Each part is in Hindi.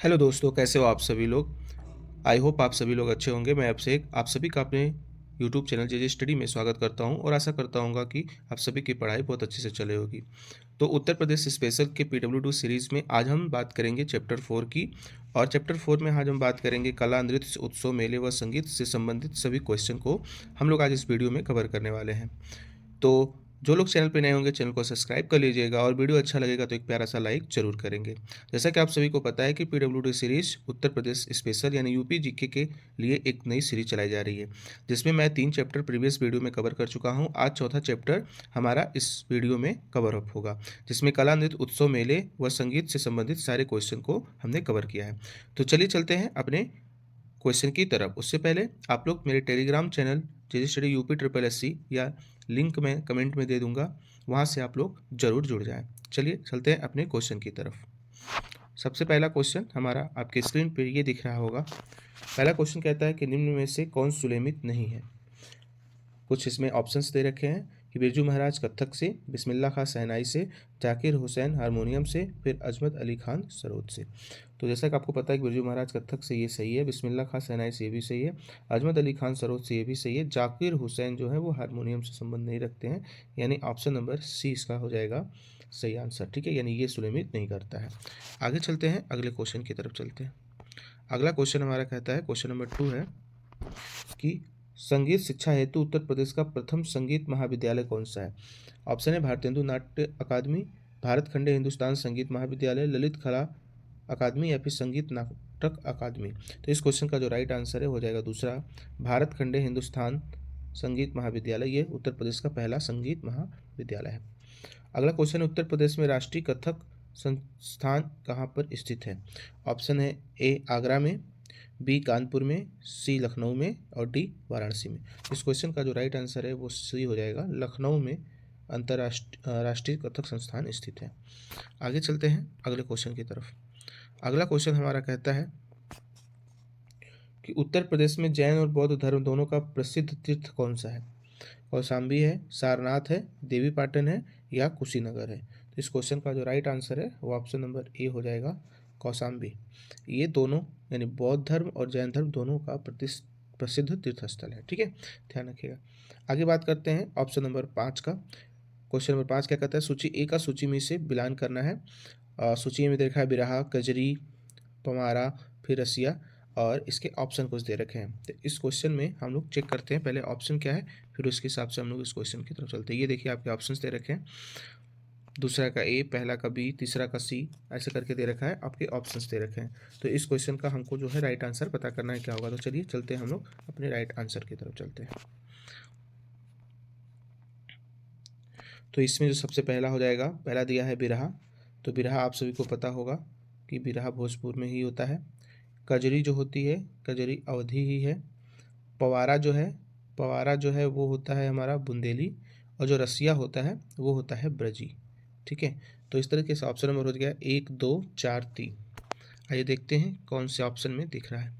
हेलो दोस्तों, कैसे हो आप सभी लोग। आई होप आप सभी लोग अच्छे होंगे। मैं आपसे आप सभी का अपने यूट्यूब चैनल जे स्टडी में स्वागत करता हूं और आशा करता हूं कि आप सभी की पढ़ाई बहुत अच्छे से चले होगी। तो उत्तर प्रदेश स्पेशल के PW2 सीरीज़ में आज हम बात करेंगे चैप्टर 4 की। और चैप्टर 4 में आज हम बात करेंगे कला, नृत्य, उत्सव, मेले व संगीत से संबंधित सभी क्वेश्चन को हम लोग आज इस वीडियो में कवर करने वाले हैं। तो जो लोग चैनल पे नए होंगे चैनल को सब्सक्राइब कर लीजिएगा और वीडियो अच्छा लगेगा तो एक प्यारा सा लाइक जरूर करेंगे। जैसा कि आप सभी को पता है कि PW2 series Uttar Pradesh special यानी यूपी जीके के लिए एक नई सीरीज चलाई जा रही है, जिसमें मैं 3 चैप्टर प्रीवियस वीडियो में कवर कर चुका हूं। आज चौथा चैप्टर हमारा इस वीडियो में कवर अप होगा, जिसमें कला, नृत्य, उत्सव, मेले व संगीत से संबंधित सारे क्वेश्चन को हमने कवर किया है। तो चलिए चलते हैं अपने क्वेश्चन की तरफ। उससे पहले आप लोग मेरे Telegram channel J study UP triple S C या लिंक मैं कमेंट में दे दूंगा, वहाँ से आप लोग जरूर जुड़ जाएं। चलिए चलते हैं अपने क्वेश्चन की तरफ। सबसे पहला क्वेश्चन हमारा आपके स्क्रीन पे ये दिख रहा होगा। पहला क्वेश्चन कहता है कि निम्न में से कौन सुलेमित नहीं है। कुछ इसमें ऑप्शंस दे रखे हैं कि बिरजू महाराज कत्थक से, बिस्मिल्लाह खां शहनाई से, जाकिर हुसैन हारमोनियम से, फिर अजमत अली खान सरोद से। तो जैसा कि आपको पता है कि बिरजू महाराज कत्थक से ये सही है, बिस्मिल्लाह खां शहनाई से ये भी सही है, अजमत अली खान सरोद से ये भी सही है, जाकिर हुसैन जो है वो हारमोनियम से संबंध नहीं रखते हैं, यानी ऑप्शन नंबर सी इसका हो जाएगा सही आंसर। ठीक है, यानी ये सुलेमित नहीं करता है। आगे चलते हैं, अगले क्वेश्चन की तरफ चलते हैं। अगला क्वेश्चन हमारा कहता है, क्वेश्चन नंबर 2 है कि संगीत शिक्षा हेतु उत्तर प्रदेश का प्रथम संगीत महाविद्यालय कौन सा है। ऑप्शन है भारतेंदु नाट्य अकादमी, भारत खंडे हिंदुस्तान संगीत महाविद्यालय, ललित कला अकादमी या फिर संगीत नाटक अकादमी। तो इस क्वेश्चन का जो राइट आंसर है हो जाएगा दूसरा, भारत खंडे हिंदुस्तान संगीत महाविद्यालय। ये उत्तर प्रदेश का पहला संगीत महाविद्यालय है। अगला क्वेश्चन है, उत्तर प्रदेश में राष्ट्रीय कथक संस्थान कहाँ पर स्थित है। ऑप्शन है ए आगरा में, बी कानपुर में, सी लखनऊ में और डी वाराणसी में। इस क्वेश्चन का जो राइट आंसर है वो सी हो जाएगा, लखनऊ में अंतर्राष्ट्रीय राष्ट्रीय कथक संस्थान स्थित है। आगे चलते हैं अगले क्वेश्चन की तरफ। अगला क्वेश्चन हमारा कहता है कि उत्तर प्रदेश में जैन और बौद्ध धर्म दोनों का प्रसिद्ध तीर्थ कौन सा है। कौशाम्बी है, सारनाथ है, देवी पाटन है या कुशीनगर है। तो इस क्वेश्चन का जो राइट आंसर है वो ऑप्शन नंबर ए हो जाएगा, कौशाम्बी। ये दोनों यानी बौद्ध धर्म और जैन धर्म दोनों का प्रसिद्ध तीर्थस्थल है। ठीक है, ध्यान रखिएगा। आगे बात करते हैं ऑप्शन नंबर 5 का। क्वेश्चन नंबर 5 क्या कहता है, सूची ए का सूची में से बिलान करना है। सूची में देखा है बिरहा, कजरी, पमारा, फिर रसिया और इसके ऑप्शन कुछ दे रखे हैं। तो इस क्वेश्चन में हम लोग चेक करते हैं पहले ऑप्शन क्या है, फिर उसके हिसाब से हम लोग इस क्वेश्चन की तरफ चलते हैं। ये देखिए आपके ऑप्शंस दे रखे हैं, दूसरा का ए, पहला का बी, तीसरा का सी, ऐसे करके दे रखा है, आपके ऑप्शंस दे रखे हैं। तो इस क्वेश्चन का हमको जो है राइट आंसर पता करना है क्या होगा। तो चलिए चलते हैं हम लोग अपने राइट आंसर की तरफ चलते हैं। तो इसमें जो सबसे पहला हो जाएगा, पहला दिया है बिरहा। तो बिरहा आप सभी को पता होगा कि बिरहा भोजपुर में ही होता है। कजरी जो होती है, कजरी अवधि ही है। पवारा जो है, पवारा जो है वो होता है हमारा बुंदेली। और जो रसिया होता है वो होता है ब्रजी। ठीक है, तो इस तरीके से ऑप्शन नंबर हो गया 1 2 4 3। आइए देखते हैं कौन से ऑप्शन में दिख रहा है।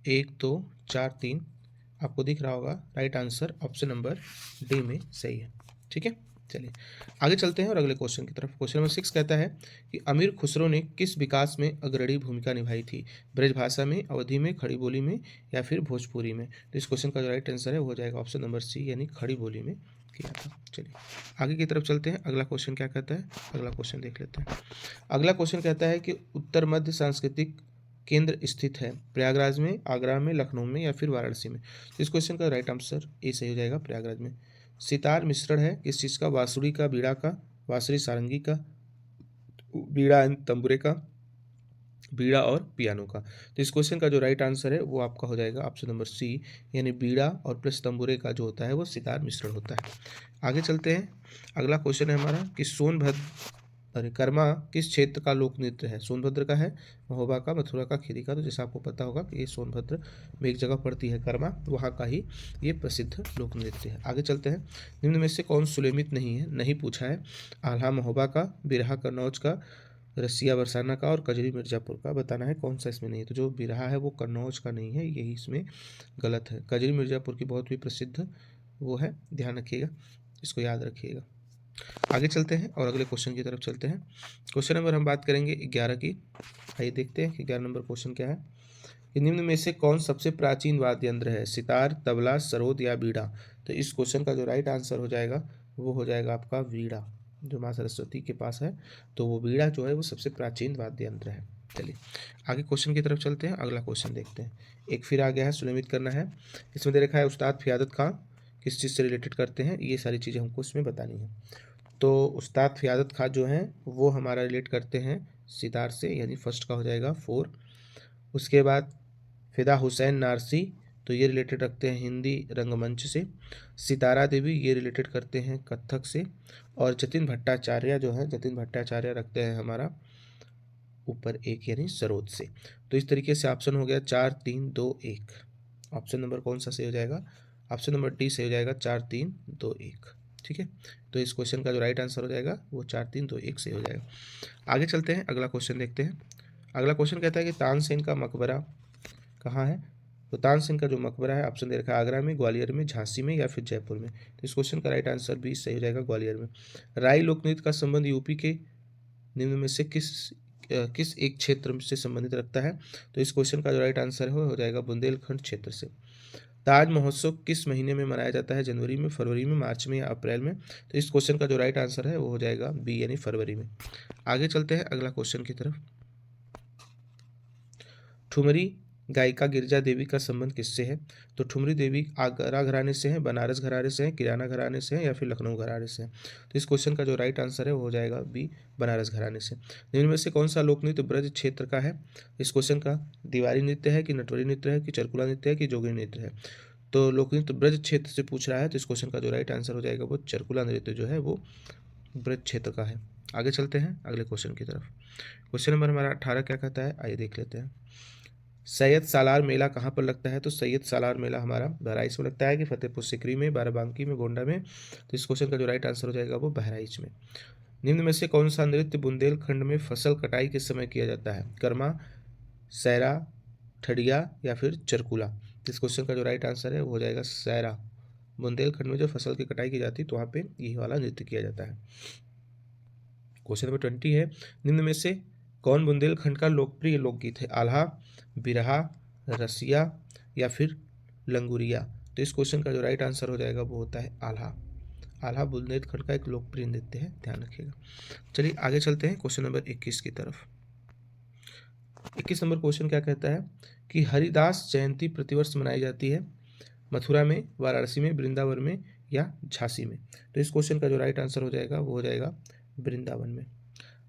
1 2 4 3 आपको दिख रहा होगा, right answer option number D में सही है। ठीक है, चलिए आगे चलते हैं और अगले क्वेश्चन की तरफ। क्वेश्चन नंबर 6 कहता है कि अमीर खुसरो ने किस विकास में अग्रणी भूमिका निभाई थी। ब्रजभाषा में, अवधि में, खड़ी बोली में या फिर भोजपुरी में। तो इस क्वेश्चन का जो राइट आंसर है वो हो जाएगा ऑप्शन नंबर सी, यानी खड़ी बोली में किया था। चलिए आगे की तरफ चलते हैं। अगला क्वेश्चन क्या कहता है, अगला क्वेश्चन देख लेते हैं। अगला क्वेश्चन कहता है कि उत्तर मध्य सांस्कृतिक केंद्र स्थित है प्रयागराज में, आगरा में, लखनऊ में या फिर वाराणसी में। तो इस क्वेश्चन का राइट आंसर ए सही हो जाएगा, प्रयागराज में। सितार मिश्रण है किस चीज़ का, बांसुरी का, बीड़ा का, बांसुरी सारंगी का, बीड़ा एंड तंबुरे का, बीड़ा और पियानो का। तो इस क्वेश्चन का जो राइट आंसर है वो आपका हो जाएगा ऑप्शन नंबर सी, यानी बीड़ा और प्लस तंबुरे का जो होता है वो सितार मिश्रण होता है। आगे चलते हैं। अगला क्वेश्चन है हमारा कि सोनभद्र अरे कर्मा किस क्षेत्र का लोक नृत्य है। सोनभद्र का है, महोबा का, मथुरा का, खीरी का। तो जैसा आपको पता होगा कि ये सोनभद्र में एक जगह पड़ती है कर्मा, वहाँ का ही ये प्रसिद्ध लोक नृत्य है। आगे चलते हैं। निम्न में से कौन सुलेमित नहीं है, नहीं पूछा है। आल्हा महोबा का, बिरहा कन्नौज का, रसिया बरसाना का और कजरी मिर्जापुर का। बताना है कौन सा इसमें नहीं है। तो जो बिरहा है वो कन्नौज का नहीं है, यही इसमें गलत है। कजरी मिर्जापुर की बहुत ही प्रसिद्ध वो है, ध्यान रखिएगा, इसको याद रखिएगा। आगे चलते हैं और अगले क्वेश्चन की तरफ चलते हैं। क्वेश्चन नंबर हम बात करेंगे 11 की। आइए देखते हैं कि 11 नंबर क्वेश्चन क्या है। कि निम्न में से कौन सबसे प्राचीन वाद्य यंत्र है, सितार, तबला, सरोद या बीड़ा। तो इस क्वेश्चन का जो राइट आंसर हो जाएगा वो हो जाएगा आपका वीणा, जो माँ सरस्वती के पास है। तो वो वीणा जो है वो सबसे प्राचीन वाद्य यंत्र है। चलिए आगे क्वेश्चन की तरफ चलते हैं, अगला क्वेश्चन देखते हैं। एक फिर आ गया है, सुनिश्चित करना है। इसमें दे रखा है उस्ताद फ़ियादत खां किस चीज़ से रिलेटेड करते हैं, ये सारी चीज़ें हमको इसमें बतानी है। तो उस्ताद फ़ियादत खां जो हैं वो हमारा रिलेट करते हैं सितार से, यानी फर्स्ट का हो जाएगा 4। उसके बाद फ़िदा हुसैन नारसी, तो ये रिलेटेड रखते हैं हिंदी रंगमंच से। सितारा देवी ये रिलेटेड करते हैं कथक से। और जतिन भट्टाचार्य जो है, जतिन भट्टाचार्य रखते हैं हमारा ऊपर एक यानी सरोद से। तो इस तरीके से ऑप्शन हो गया 4 3 2 1। ऑप्शन नंबर कौन सा सही हो जाएगा? ऑप्शन नंबर डी सही हो जाएगा, 4 3 2 1। ठीक है, तो इस क्वेश्चन का जो राइट आंसर हो जाएगा वो 4 3 2 1 सही हो जाएगा। आगे चलते हैं, अगला क्वेश्चन देखते हैं। अगला क्वेश्चन कहता है कि तानसेन का मकबरा कहाँ है। तो तानसेन का जो मकबरा है, ऑप्शन दे रखा है आगरा में, ग्वालियर में, झांसी में या फिर जयपुर में। तो इस क्वेश्चन का राइट आंसर भी सही हो जाएगा, ग्वालियर में। राई लोकनृत्य का संबंध यूपी के निम्न में से किस एक क्षेत्र से संबंधित रखता है। तो इस क्वेश्चन का जो राइट आंसर है हो जाएगा बुंदेलखंड क्षेत्र से। ताज महोत्सव किस महीने में मनाया जाता है, जनवरी में, फरवरी में, मार्च में या अप्रैल में। तो इस क्वेश्चन का जो राइट आंसर है वो हो जाएगा बी यानी फरवरी में। आगे चलते हैं अगला क्वेश्चन की तरफ। ठुमरी गायिका गिरजा देवी का संबंध किससे है। तो ठुमरी देवी आगरा घराने से हैं, बनारस घराने से हैं, किराना घराने से हैं या फिर लखनऊ घराने से हैं। तो इस क्वेश्चन का जो राइट आंसर है वो हो जाएगा बी बनारस घराने से। निम्न में से कौन सा लोक नृत्य ब्रज क्षेत्र का है। इस क्वेश्चन का दीवारी नृत्य है कि नटवरी नृत्य है कि चरकुला नृत्य है कि जोगी नृत्य है। तो लोक नृत्य ब्रज क्षेत्र से पूछ रहा है, तो इस क्वेश्चन का जो राइट आंसर हो जाएगा वो चरकुला नृत्य जो है वो ब्रज क्षेत्र का है। आगे चलते हैं अगले क्वेश्चन की तरफ। क्वेश्चन नंबर हमारा 18 क्या कहता है, आइए देख लेते हैं। सैयद सालार मेला कहाँ पर लगता है। तो सैयद सालार मेला हमारा बहराइच में लगता है कि फतेहपुर सीकरी में, बाराबंकी में, गोंडा में। तो इस क्वेश्चन का जो राइट आंसर हो जाएगा वो बहराइच में। निम्न में से कौन सा नृत्य बुंदेलखंड में फसल कटाई के समय किया जाता है, कर्मा, सैरा, ठडिया या फिर चरकुला। तो इस क्वेश्चन का जो राइट आंसर है वो हो जाएगा सैरा। बुंदेलखंड में जो फसल की कटाई की जाती है तो वहाँ पे यही वाला नृत्य किया जाता है। क्वेश्चन नंबर 20 है, निम्न में से कौन बुंदेलखंड का लोकप्रिय लोकगीत है, आल्हा, बिरहा, रसिया या फिर लंगुरिया। तो इस क्वेश्चन का जो राइट आंसर हो जाएगा वो होता है आल्हा। आल्हा बुंदेलखंड का एक लोकप्रिय नृत्य है, ध्यान रखिएगा। चलिए आगे चलते हैं क्वेश्चन नंबर 21 की तरफ। 21 नंबर क्वेश्चन क्या कहता है कि हरिदास जयंती प्रतिवर्ष मनाई जाती है मथुरा में, वाराणसी में, वृंदावन में या झांसी में। तो इस क्वेश्चन का जो राइट आंसर हो जाएगा वो हो जाएगा वृंदावन में।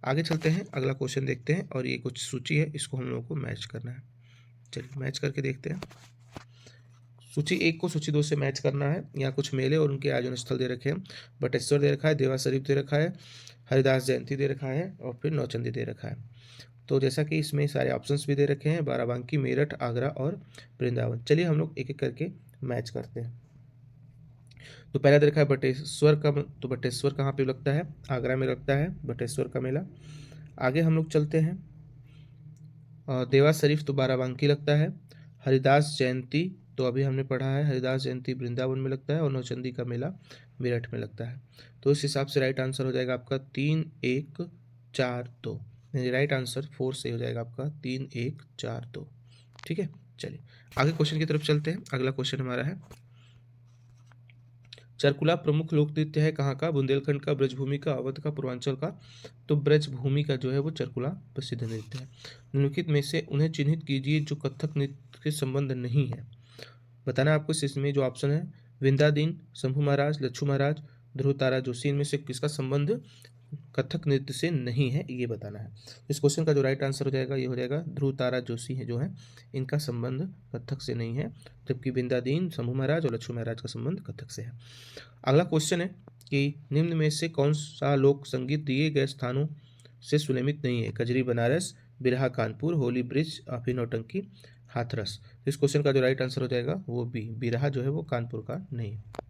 आगे चलते हैं, अगला क्वेश्चन देखते हैं और ये कुछ सूची है, इसको हम लोगों को मैच करना है। चलिए मैच करके देखते हैं। सूची 1 को सूची 2 से मैच करना है। यहाँ कुछ मेले और उनके आयोजन स्थल दे रखे हैं। बटेश्वर दे रखा है, देवा शरीफ दे रखा है, हरिदास जयंती दे रखा है और फिर नौचंदी दे रखा है। तो जैसा कि इसमें सारे ऑप्शंस भी दे रखे हैं, बाराबंकी, मेरठ, आगरा और वृंदावन। चलिए हम लोग एक एक करके मैच करते हैं। तो पहला दे रखा है बटेश्वर का, तो बटेश्वर कहाँ पे लगता है, आगरा में लगता है बटेश्वर का मेला। आगे हम लोग चलते हैं, देवा शरीफ तो बाराबंकी लगता है। हरिदास जयंती तो अभी हमने पढ़ा है, हरिदास जयंती वृंदावन में लगता है और नौचंदी का मेला मेरठ में लगता है। तो इस हिसाब से राइट आंसर हो जाएगा आपका 3 1 4 2। राइट आंसर 4 से हो जाएगा आपका 3 1 4 2। ठीक है, चलिए आगे क्वेश्चन की तरफ चलते हैं। अगला क्वेश्चन हमारा है, चरकुला प्रमुख लोक नृत्य है कहाँ का, बुंदेलखंड का, ब्रजभूमि का, अवध का, पूर्वांचल का। तो ब्रजभूमि का जो है वो चरकुला प्रसिद्ध नृत्य है। निम्नलिखित में से उन्हें चिन्हित कीजिए जो कथक नृत्य के संबंध नहीं है। बताना आपको इसमें जो ऑप्शन है, विंध्यादीन, शंभू महाराज, लच्छू महाराज, ध्रुव तारा जोशी, इनमें से किसका संबंध कथक नृत्य से नहीं है, ये बताना है। इस क्वेश्चन का जो राइट आंसर हो जाएगा ये हो जाएगा ध्रुव तारा जोशी है जो है, इनका संबंध कथक से नहीं है, जबकि विंध्यादीन, शंभू महाराज और लच्छू महाराज का संबंध कथक से है। अगला क्वेश्चन है कि निम्न में से कौन सा लोक संगीत दिए गए स्थानों से सुनियमित नहीं है, कजरी बनारस, बिरहा कानपुर, होली ब्रिज, अभी नौटंकी, हाथरस। इस क्वेश्चन का जो राइट आंसर हो जाएगा वो बी, बिरहा जो है वो कानपुर का नहीं है।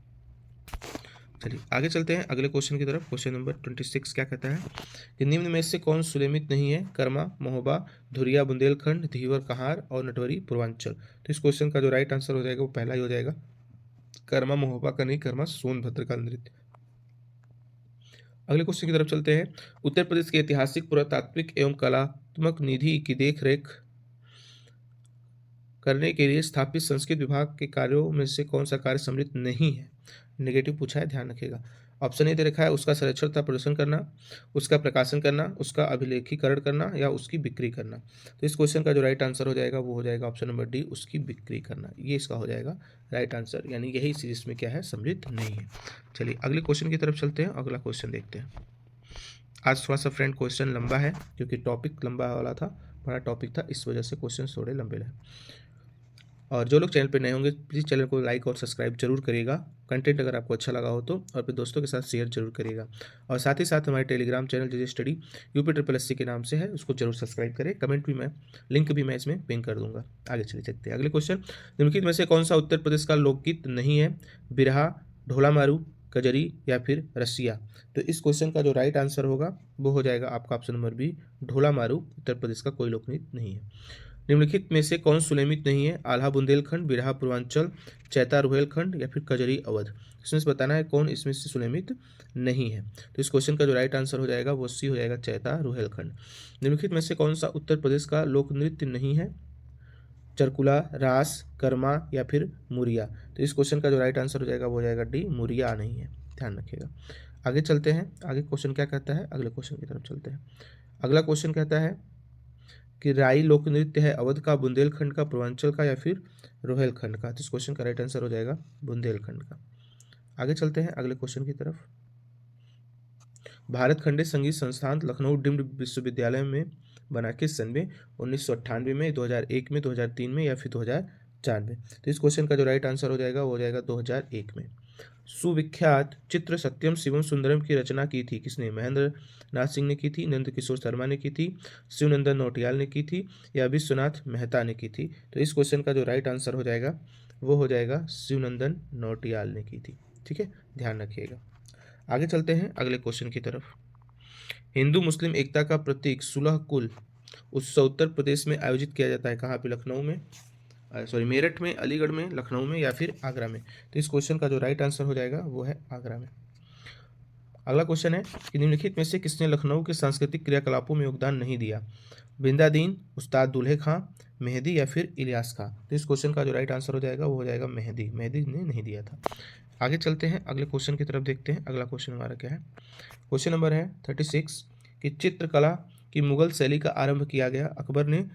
चलिए आगे चलते हैं अगले क्वेश्चन की तरफ। क्वेश्चन नंबर 26 क्या कहता है कि निम्न में से कौन सुलेमित नहीं है, कर्मा, महोबा, धुरिया बुंदेलखंड, धीवर कहार और नटवरी पूर्वांचल। तो इस क्वेश्चन का जो राइट आंसर हो जाएगा वो पहला ही हो जाएगा, कर्मा महोबा का नहीं, कर्मा सोनभद्र का नृत्य। अगले क्वेश्चन की तरफ चलते हैं। उत्तर प्रदेश के ऐतिहासिक, पुरातात्विक एवं कलात्मक निधि की देख-रेख करने के लिए स्थापित संस्कृत विभाग के कार्यों में से कौन सा कार्य सम्मिलित नहीं है? नेगेटिव पूछा है, ध्यान रखिएगा। ऑप्शन ए दे रखा है, उसका संरक्षण तथा प्रदर्शन करना, उसका प्रकाशन करना, उसका अभिलेखीकरण करना या उसकी बिक्री करना। तो इस क्वेश्चन का जो राइट आंसर हो जाएगा वो हो जाएगा ऑप्शन नंबर डी, उसकी बिक्री करना। ये इसका हो जाएगा राइट आंसर, यानी यही सीरीज में क्या है, सम्मिलित नहीं है। चलिए अगले क्वेश्चन की तरफ चलते हैं, अगला क्वेश्चन देखते हैं। आज थोड़ा सा फ्रेंड क्वेश्चन लंबा है, क्योंकि टॉपिक लंबा वाला था, बड़ा टॉपिक था, इस वजह से क्वेश्चन थोड़े लंबे रहे। और जो लोग चैनल पे नए होंगे प्लीज़ चैनल को लाइक और सब्सक्राइब जरूर करिएगा, कंटेंट अगर आपको अच्छा लगा हो तो, और अपने दोस्तों के साथ शेयर जरूर करिएगा। और साथ ही साथ हमारे Telegram channel J study UP SSC के नाम से है, उसको जरूर सब्सक्राइब करें। कमेंट भी मैं, लिंक भी मैं इसमें पिन कर दूंगा। आगे चलिए देखते हैं अगले क्वेश्चन। निम्नलिखित में से कौन सा उत्तर प्रदेश का लोकगीत नहीं है? बिरहा, ढोला मारू, कजरी या फिर रसिया। तो इस क्वेश्चन का जो राइट आंसर होगा वो हो जाएगा आपका ऑप्शन नंबर बी, ढोला मारू उत्तर प्रदेश का कोई लोकगीत नहीं है। निम्नलिखित में से कौन सुलेमित नहीं है? आल्हा बुंदेलखंड, बिरहा पूर्वांचल, चैता रुहेलखंड या फिर कजरी अवध। इसमें से बताना है कौन इसमें से सुलेमित नहीं है। तो इस क्वेश्चन का जो राइट आंसर हो जाएगा वो सी हो जाएगा, चैता रुहेलखंड। निम्नलिखित में से कौन सा उत्तर प्रदेश का लोक नृत्य नहीं है? चरकुला, रास, कर्मा या फिर मुरिया। तो इस क्वेश्चन का जो राइट आंसर हो जाएगा वो हो जाएगा डी, मुरिया नहीं है, ध्यान रखिएगा। आगे चलते हैं, आगे क्वेश्चन क्या कहता है, अगले क्वेश्चन की तरफ चलते हैं। अगला क्वेश्चन कहता है कि राई लोक नृत्य है अवध का, बुंदेलखंड का, पूर्वांचल का या फिर रोहेलखंड का। तो इस क्वेश्चन का राइट आंसर हो जाएगा बुंदेलखंड का। आगे चलते हैं अगले क्वेश्चन की तरफ। भारत खंडीय संगीत संस्थान लखनऊ डीम्ड विश्वविद्यालय में बना किस सन में? 1998 में, 2001 में, 2003 में या फिर 2004 में। तो इस क्वेश्चन का जो राइट आंसर हो जाएगा वो हो जाएगा 2001 में। सुविख्यात चित्र सत्यम शिवम सुंदरम की रचना की थी किसने? महेंद्र नाथ सिंह ने की थी, नंद किशोर शर्मा ने की थी, शिवनंदन नौटियाल ने की थी या विश्वनाथ मेहता ने की थी। तो इस क्वेश्चन का जो राइट आंसर हो जाएगा वो हो जाएगा शिवनंदन नौटियाल ने की थी। ठीक है, ध्यान रखिएगा। आगे चलते हैं अगले क्वेश्चन की तरफ। हिंदू मुस्लिम एकता का प्रतीक सुलह कुल उत्सव उत्तर प्रदेश में आयोजित किया जाता है कहाँ पे? लखनऊ में, मेरठ में, अलीगढ़ में, लखनऊ में या फिर आगरा में। तो इस क्वेश्चन का जो राइट आंसर हो जाएगा वो है आगरा में। अगला क्वेश्चन है कि निम्नलिखित में से किसने लखनऊ के सांस्कृतिक क्रियाकलापों में योगदान नहीं दिया? बिंदादीन, उस्ताद दुल्हे खां, मेहदी या फिर इलियास खां। तो इस क्वेश्चन का जो राइट आंसर हो जाएगा वो हो जाएगा मेहदी, मेहदी ने नहीं दिया था। आगे चलते हैं अगले क्वेश्चन की तरफ देखते हैं। अगला क्वेश्चन हमारा क्या है? क्वेश्चन नंबर है 36 कि चित्रकला की मुगल शैली का आरंभ किया गया अकबर ने,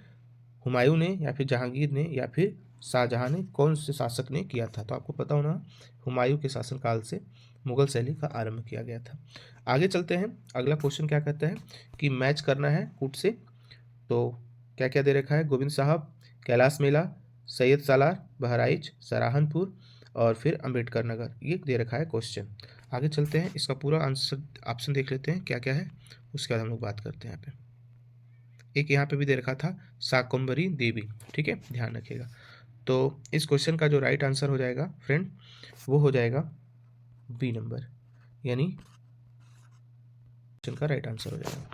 हुमायूं ने या फिर जहांगीर ने या फिर शाहजहां ने, कौन से शासक ने किया था? तो आपको पता होना, हुमायूं के शासनकाल से मुगल शैली का आरंभ किया गया था। आगे चलते हैं, अगला क्वेश्चन क्या कहता है कि मैच करना है कूट से। तो क्या क्या दे रखा है? गोविंद साहब, कैलाश मेला, सैयद सालार, बहराइच, सराहनपुर और फिर अंबेडकर नगर, ये दे रखा है क्वेश्चन। आगे चलते हैं, इसका पूरा आंसर ऑप्शन देख लेते हैं क्या क्या है, उसके बाद हम लोग बात करते हैं। यहाँ पे एक यहाँ पे भी दे रखा था शाकंभरी देवी, ठीक है, ध्यान रखिएगा। तो इस क्वेश्चन का जो राइट आंसर हो जाएगा फ्रेंड वो हो जाएगा बी नंबर, यानी क्वेश्चन का राइट आंसर हो जाएगा।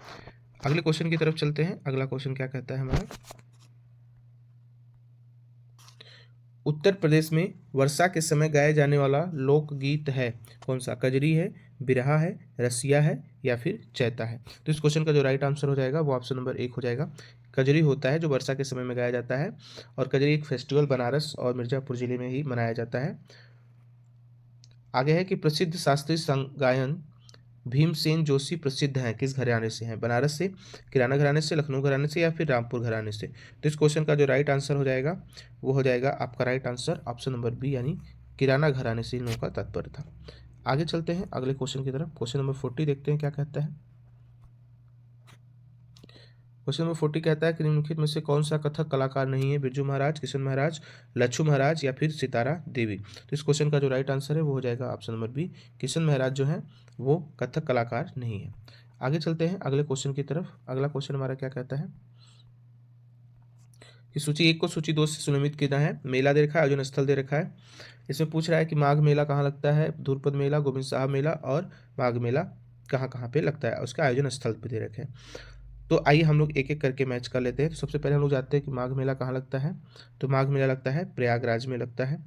अगले क्वेश्चन की तरफ चलते हैं। अगला क्वेश्चन क्या कहता है हमारा? उत्तर प्रदेश में वर्षा के समय गाया जाने वाला लोकगीत है कौन सा? कजरी है, बिरहा है, रसिया है या फिर चैता है। तो इस क्वेश्चन का जो राइट आंसर हो जाएगा वो ऑप्शन नंबर 1 हो जाएगा। कजरी होता है जो वर्षा के समय में गाया जाता है, और कजरी एक फेस्टिवल बनारस और मिर्जापुर जिले में ही मनाया जाता है। आगे है कि प्रसिद्ध शास्त्रीय गायन भीमसेन जोशी प्रसिद्ध हैं किस घराने से हैं? बनारस से, किराना घराने से, लखनऊ घराने से या फिर रामपुर घराने से। तो इस क्वेश्चन का जो राइट आंसर हो जाएगा वो हो जाएगा आपका right answer option number B, यानी किराना घराने से इन लोगों का तात्पर्य था। आगे चलते हैं अगले क्वेश्चन की तरफ। क्वेश्चन नंबर 40 देखते हैं क्या कहता है। क्वेश्चन नंबर 40 कहता है कि निम्नलिखित में से कौन सा कथक कलाकार नहीं है? बिरजू महाराज, किशन महाराज, लच्छू महाराज या फिर सितारा देवी। तो इस क्वेश्चन का जो राइट आंसर है वो हो जाएगा ऑप्शन नंबर बी, किशन महाराज जो है वो कथक कलाकार नहीं है। आगे चलते हैं अगले क्वेश्चन की तरफ। अगला क्वेश्चन हमारा क्या कहता है कि सूची 1 को सूची 2 से सुनिश्चित किया है। मेला दे रखा है, आयोजन स्थल दे रखा है। इसमें पूछ रहा है कि माघ मेला कहाँ लगता है, धूर्पद मेला, गोविंद साहब मेला और माघ मेला कहाँ कहाँ पे लगता है, उसका आयोजन स्थल पे दे रखे हैं। तो आइए हम लोग एक एक करके मैच कर लेते हैं। तो सबसे पहले हम लोग जानते हैं कि माघ मेला कहाँ लगता है। तो माघ मेला लगता है प्रयागराज में लगता है।